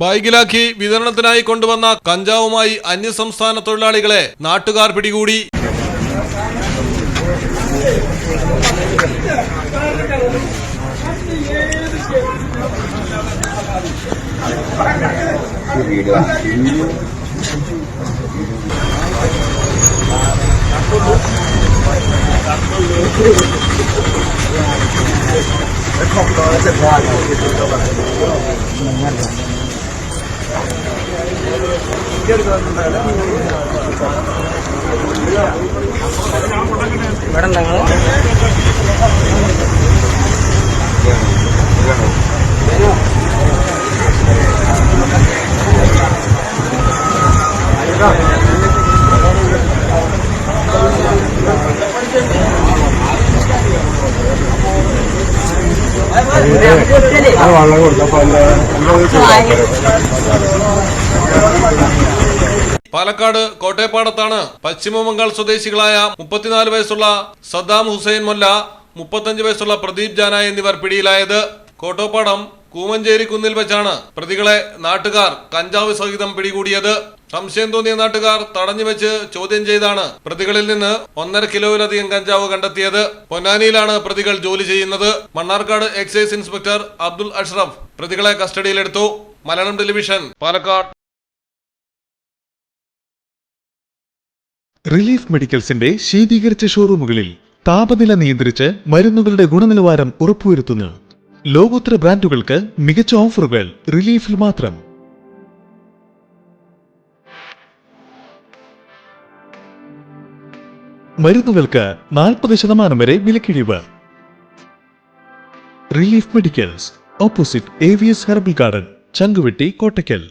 ബൈക്കിലാക്കി വിതരണത്തിനായി കൊണ്ടുവന്ന കഞ്ചാവുമായി അന്യസംസ്ഥാന തൊഴിലാളികളെ നാട്ടുകാർ പിടികൂടി. പാലക്കാട് കോട്ടയപ്പാടത്താണ് പശ്ചിമബംഗാൾ സ്വദേശികളായ 34 വയസ്സുള്ള സദ്ദാം ഹുസൈൻ മൊല്ല, 35 വയസ്സുള്ള പ്രദീപ് ജാന എന്നിവർ പിടിയിലായത്. കോട്ടോപ്പാടം കൂമഞ്ചേരി കുന്നിൽ വെച്ചാണ് പ്രതികളെ നാട്ടുകാർ കഞ്ചാവ് സഹിതം പിടികൂടിയത്. സംശയം തോന്നിയ നാട്ടുകാർ തടഞ്ഞുവെച്ച് ചോദ്യം ചെയ്താണ് പ്രതികളിൽ നിന്ന് 1.5 കിലോയിലധികം കഞ്ചാവ് കണ്ടെത്തിയത്. പൊന്നാനിയിലാണ് പ്രതികൾ ജോലി ചെയ്യുന്നത്. മണ്ണാർക്കാട് എക്സൈസ് ഇൻസ്പെക്ടർ അബ്ദുൽ അഷ്റഫ് പ്രതികളെ കസ്റ്റഡിയിലെടുത്തു. മലയാളം ടെലിവിഷൻ, പാലക്കാട്. റിലീഫ് മെഡിക്കൽസിന്റെ ശീതീകരിച്ച ഷോറൂമുകളിൽ താപനില നിയന്ത്രിച്ച് മരുന്നുകളുടെ ഗുണനിലവാരം ഉറപ്പുവരുത്തുന്നു. ലോകോത്തര ബ്രാൻഡുകൾക്ക് മികച്ച ഓഫറുകൾ റിലീഫിൽ മാത്രം. മരുന്നുകൾക്ക് 40% വരെ വിലക്കിഴിവ്. Relief medicals, opposite AVS herbal garden, Changuvetty, Kottakkal.